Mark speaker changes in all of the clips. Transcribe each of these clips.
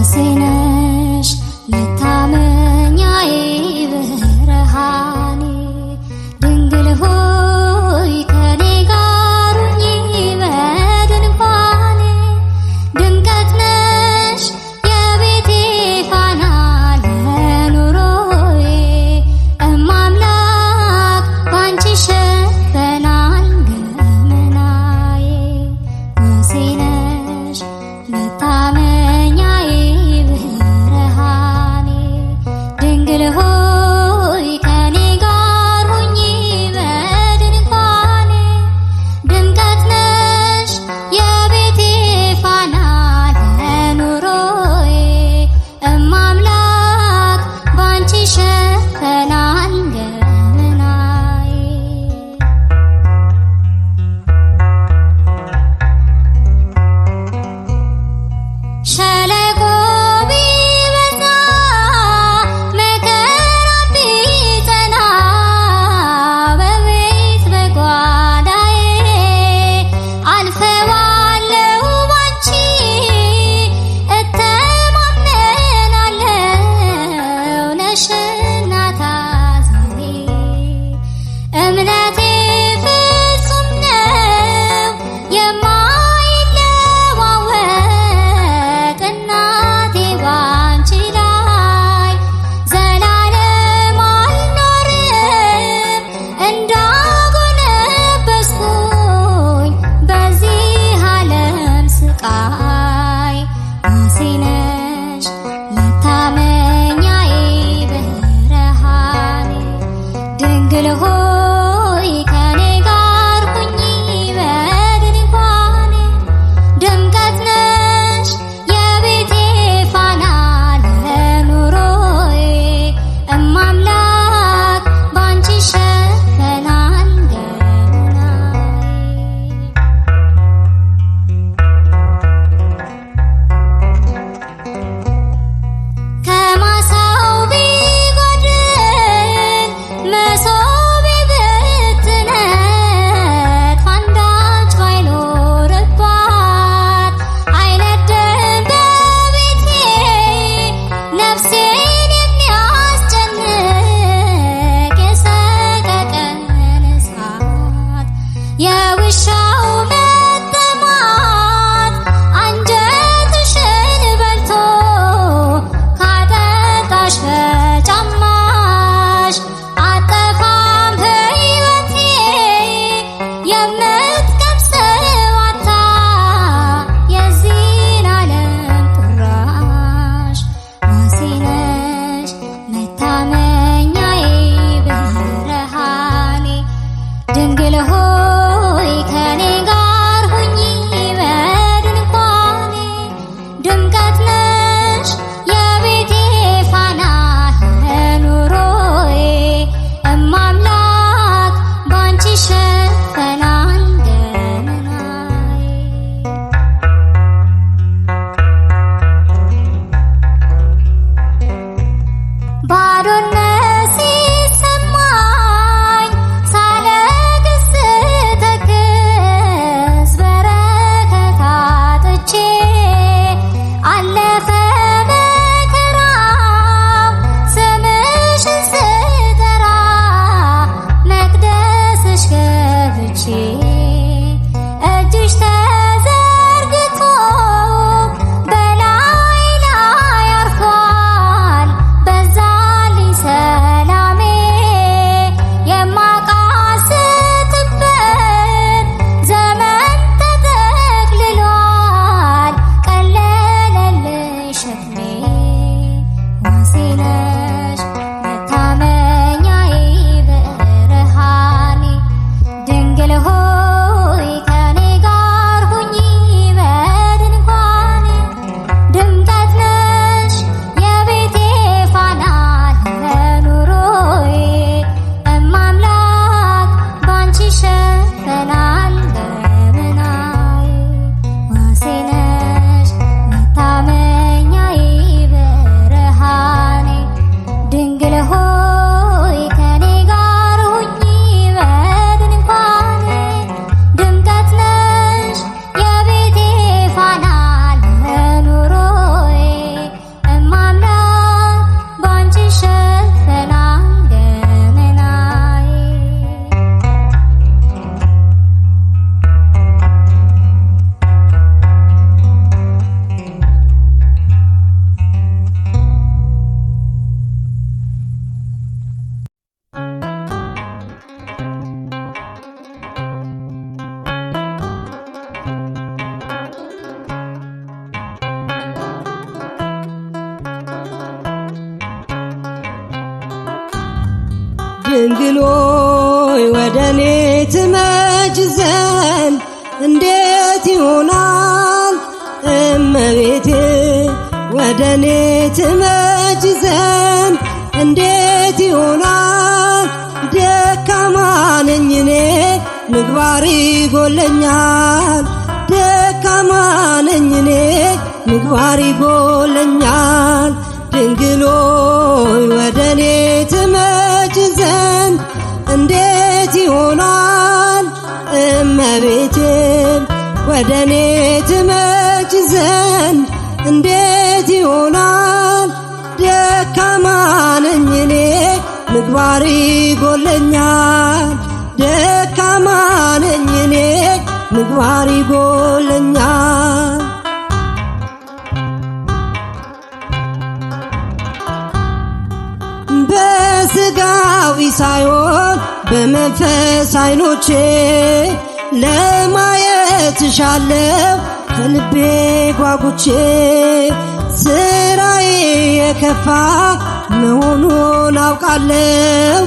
Speaker 1: ነሽ መታመኛዬ ብርሃኔ ድንግል ሆይ ከኔ ጋር ሁኚ በድንኳኔ ድምቀት ነሽ የቤቴ ፋና ለኑሮዬ እማምላክ ባንቺ ይሸፈናል ገመናዬ ነሽ መታመኛዬ
Speaker 2: ድንግል ሆይ ወደኔ ትመጭ ዘንድ እንዴት ይሆናል? እመቤቴ ወደኔ ትመጭ ዘንድ እንዴት ይሆናል? ደካማ ነኝ እኔ ምግባር ይጎለኛል። ደካማ ነኝ እኔ ምግባር ይጎለኛል። ድንግል ሆይ ወደኔ ትመጭ ዘንድ እንዴት ይሆናል? እመቤቴ ወደኔ ትመጭ ዘንድ እንዴት ይሆናል? ደካማ ነኝ እኔ ምግባር ይጎለኛል። ደካማ ነኝ እኔ ምግባር ይጎለኛል። በስጋዊ ሳይሆን በመንፈስ አይኖቼ ለማየት እሻለሁ ከልቤ ጓጉቼ። ስራዬ የከፋ መሆኑን አውቃለሁ።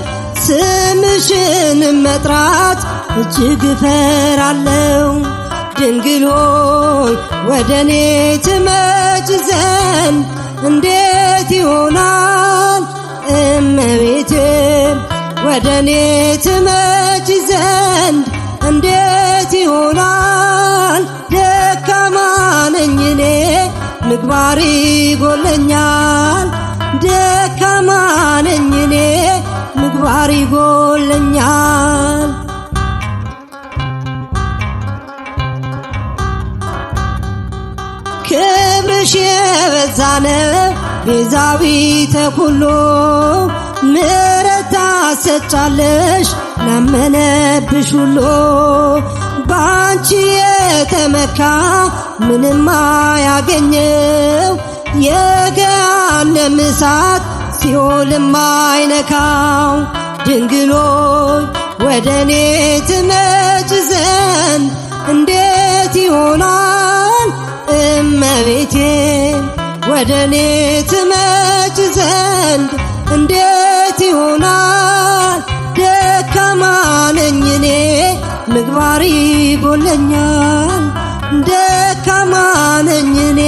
Speaker 2: ስምሽን መጥራት እጅግ እፈራለሁ። ድንግል ሆይ ወደኔ ትመጭ ዘንድ እንዴት ይሆናል? እመቤቴ ወደኔ ትመጭ ዘንድ እንዴት ይሆናል? ደካማ ነኝ እኔ ምግባር ይጎለኛል። ደካማ ነኝ እኔ ምግባር ይጎለኛል። ክብርሽ የበዛ ነው ቤዛዊተ ኩሉ። ምሕረት ታሰጫለሽ ላመነብሽ ሁሉ። ባንቺ የተመካ ምንም አያገኘው። የገሃነም እሳት ሲኦልም አይነካው። ድንግል ሆይ ወደኔ ትመጭ ዘንድ እንዴት ይሆናል? እመቤቴ ወደኔ ትመጭ ዘንድ እንዴት ይሆናል? ደካማ ነኝ እኔ ምግባር ይጎለኛል። ደካማ ነኝ እኔ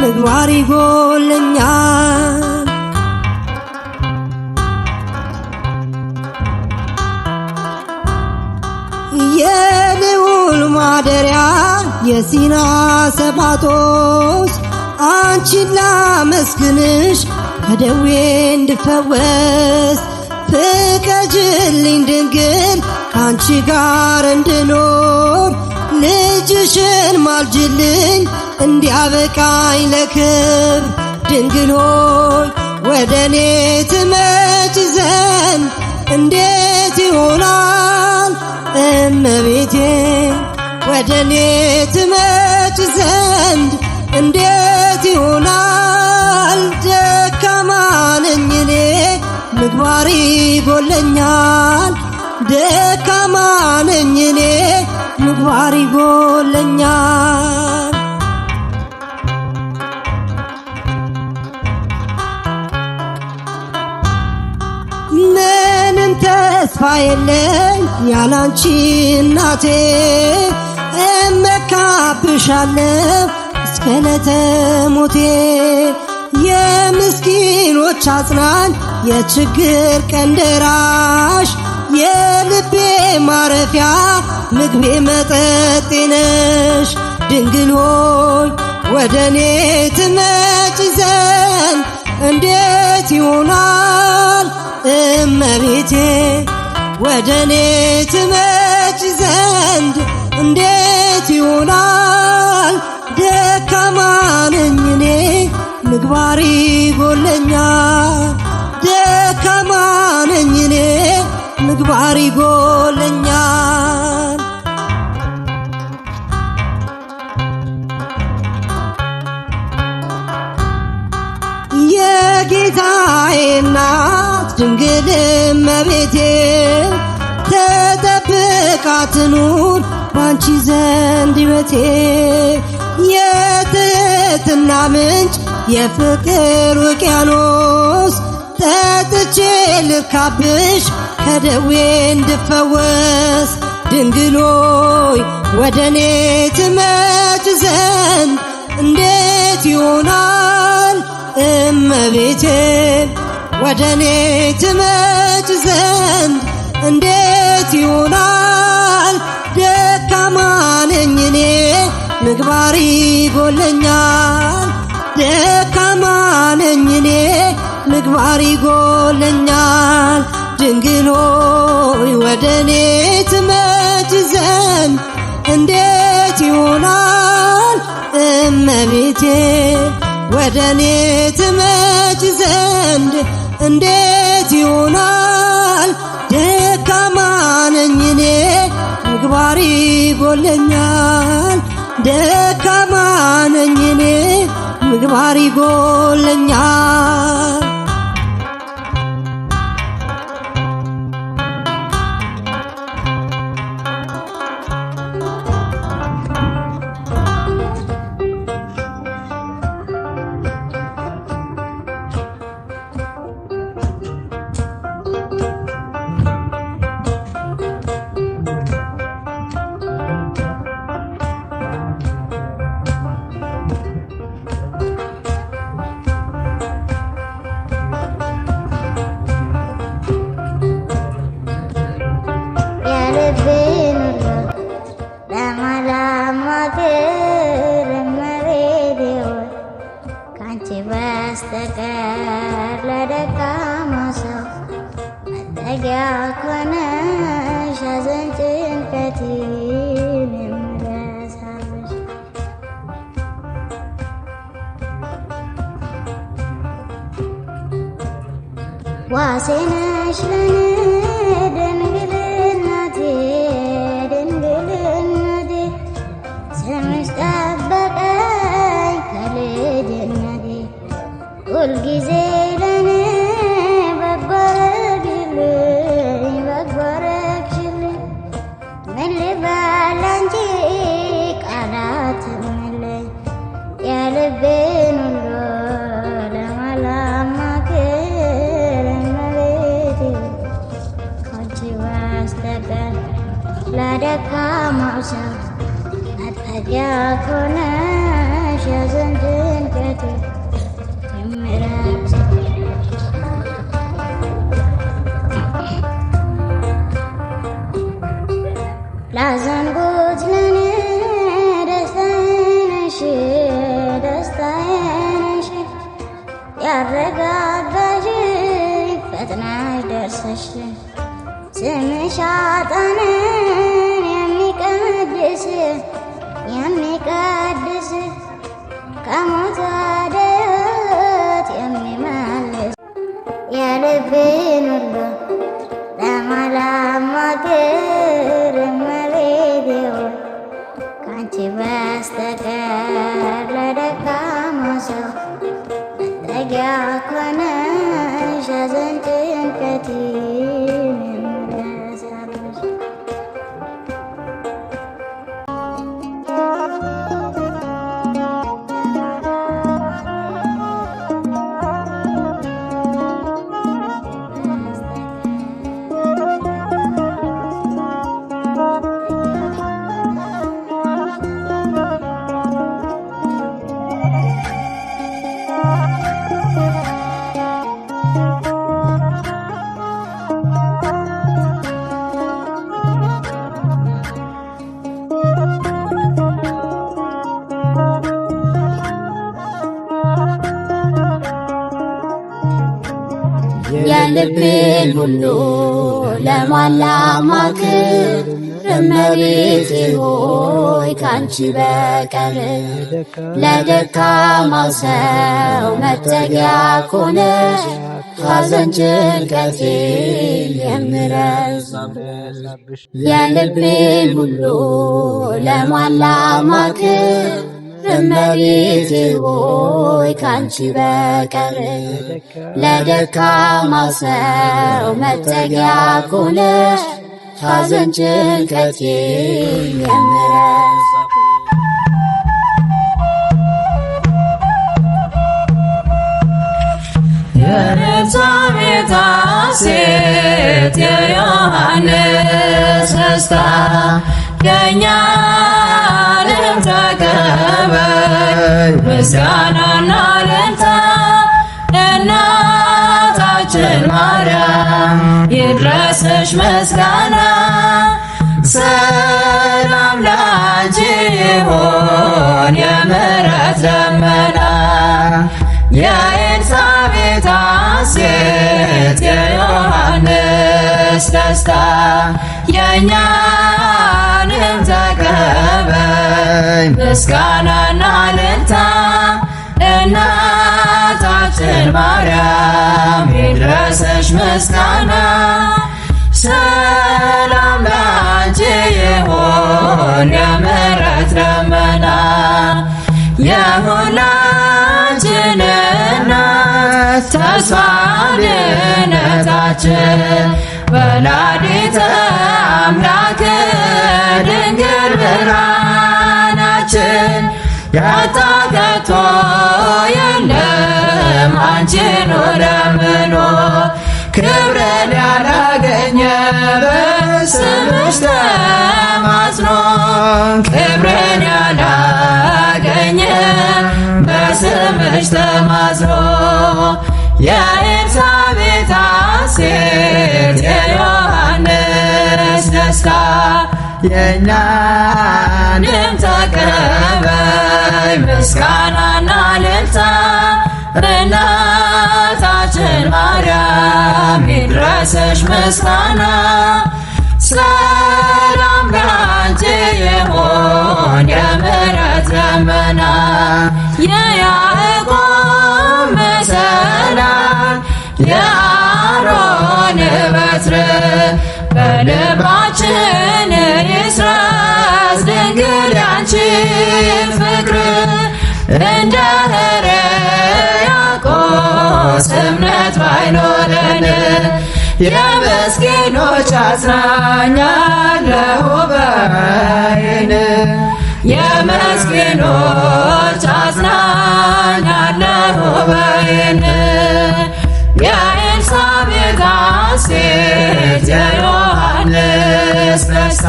Speaker 2: ምግባር ይጎለኛል። የልዑል ማደሪያ የሲና ሰባጦስ አንቺን ላመስግንሽ ከደዌ እንድፈወስ። ፍቀጅልኝ ድንግል ካንቺ ጋር እንድኖር። ልጅሽን ማልጅልኝ እንዲያበቃኝ ለክብር። ድንግል ሆይ ወደኔ ትመጭ ዘንድ እንዴት ይሆናል? እመቤቴ ወደኔ ትመጭ ዘንድ እንዴት ይሆናል? ደካማ ነኝ እኔ ምግባር ይጎለኛል። ደካማ ነኝ እኔ ምግባር ይጎለኛል። ምንም ተስፋ የለኝ ያላንቺ እናቴ። እመካብሻለሁ እስከ ዕለተ ሞቴ። የምስኪኖች አጽናኝ የችግር ቀን ደራሽ። የልቤ ማረፊያ ምግቤ መጠጤ ነሽ። ድንግል ሆይ ወደኔ ትመጭ ዘንድ እንዴት ይሆናል? እመቤቴ ወደኔ ትመጭ ዘንድ እንዴት ይሆናል? ደካማ ነኝ እኔ ምግባር ይጎለኛል። ደካማ ነኝ እኔ ምግባር ይጎለኛል። የጌታዬ እናት ድንግል እመቤቴ ተጠብቃ ትኑር ባንቺ ዘንድ ሕይወቴ። የትሕትና ምንጭ የፍቅር ውቅያኖስ ጠጥቼ ልርካብሽ ከደዌ እንድፈወስ ድንግሎይ ወደኔ ትመጭ ዘንድ እንዴት ይሆናል እመቤቴ ወደኔ ትመጭ ዘንድ እንዴት ይሆናል ደካማ ነኝ እኔ ምግባር ይጎለኛል ደካማ ነኝ እኔ ምግባር ይጎለኛል ድንግሎይ ወደኔ ትመጭ ዘንድ እንዴት ይሆናል እመቤቴ ወደኔ ትመጭ ዘንድ እንዴት ይሆናል ደካማ ነኝ እኔ ምግባር ይጎለኛል ደካማ ነኝ እኔ ምግባር ይጎለኛል
Speaker 1: በስተቀር ለደካማ ሰው መጠጊያ ኮነሽ ሐዘን ጭንቀቴን የምረሳልሽ ዋሴ ነሽ ለኔ ድንግል እናቴ ድንግል እናቴ ስምሽ ጠበቀኝ ከልጅነቴ ሁልጊዜ ለኔ በጎ አረግሽልኝ በጎ አረግሽልኝ ምን ልበል አንቺ ቃላት የለኝ የልቤን ሁሉ ለማላማክር እመቤቴ ካንቺ በስተቀር ለደካማው ሰው መጠጊያ ኮነሽ ሐዘን ጭንቀቴ ላዘንጉት ለኔ ደስታዬ ነሽ ደስታዬ ነሽ ያረጋጋሽኝ ፈጥነሽ ደርሰሽ ስምሽ ኃጥአንን የሚቀድስ ከሞት ወደ ሕይወት የሚመልስ የልቤን ሁሉ ለማላማክር እመቤቴ ሆይ ካንቺ በስተቀር ለደካማ ሰው መጠጊያ ኮነሽ ሐዘን ጭንቀቴን የምረሳልሽ የልቤን ሁሉ ለማላማክር እመቤቴ ሆይ ካንቺ በቀር ለደካማው ሰው መጠጊያ ኮነሽ ሐዘን ጭንቀቴን የምረሳብሽ የልቤን ሁሉ ለማላማክር እመቤቴ ሆይ ካንቺ በቀር ለደካማው ሰው መጠጊያ ኮነሽ ሐዘን ጭንቀቴን የምረሳብሽ
Speaker 3: የኤልሳቤጥ ሴት
Speaker 1: ሴት የዮሐንስ ደስታ የእኛንም ተቀበይ ምስጋናና እልልታ እናታችን ማርያም ይድረስሽ ምስጋና። ሰላም ላንቺ ይሁን የምሕረት ደመና የኤልሳቤጥ ሐሴት የዮሐንስ ደስታ የእኛንም ተቀበይ ምስጋናና እልልታ እናታችን ማርያም ይድረስሽ ምስጋና። ሰላም ላንቺ ይሁን የምሕረት ደመና የሁላችን እናት ተስፋ ድነታችን ወላዲተ አምላክ ድንግል ብርሃናችን ያጣ ከቶ የለም አንቺን ለምኖ ክብርን ያላገኘ በስምሽ ተማጽኖ ክብርን ያላገኘ በስምሽ ተማጽኖ የኤልሳቤጥ ሐሴት የዮሐንስ ደስታ የእኛንም ተቀበይ ምስጋናና እልልታ እናታችን ማርያም ይድረስሽ ምስጋና። ሰላም ላንቺ ይሁን የምሕረት ደመና የያዕቆብ መሰላል የአሮን በትር በልባችን ይስረጽ ድንግል ያንቺን ፍቅር እንደ ሕርያቆስ እምነት ባይኖረን የምስኪኖች አጽናኝ አለሁ በይን የምስኪኖች አጽናኝ አለሁ በይን የኤልሳቤጥ ሐሴት የዮሐንስ ደስታ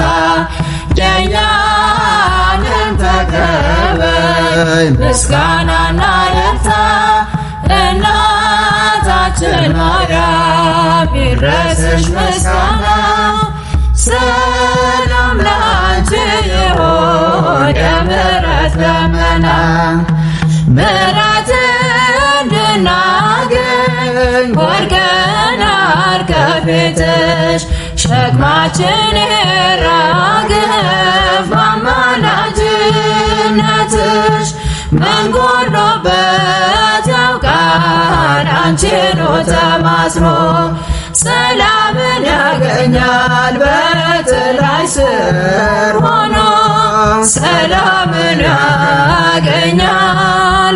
Speaker 1: የእኛንም ተቀበይ ምስጋናና እልልታ እናታችን ማርያም ይድረስሽ ምስጋና። ሰላም ላንቺ ይሁን የምሕረት ደመና ምሕረት እንድናገኝ ወድቀናል ከፊትሽ ሸክማችን ይራገፍ በአማላጅነትሽ ምን ጎሎበት ያውቃል አንቺኑ ተማጽኖ ሰላምን ያገኛል በጥላይ ስር ሆኖ ሰላምን ያገኛል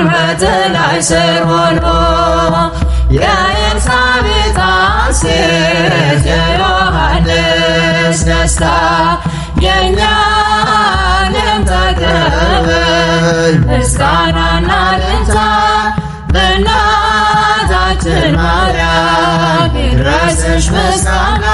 Speaker 1: በጥላይ ስር ሆኖ የኤልሳቤጥ ሐሴት የዮሐንስ ደስታ የእኛንም ተቀበይ ምስጋናና እልልታ በእናታችን ማርያም ይድረስሽ ምስጋና።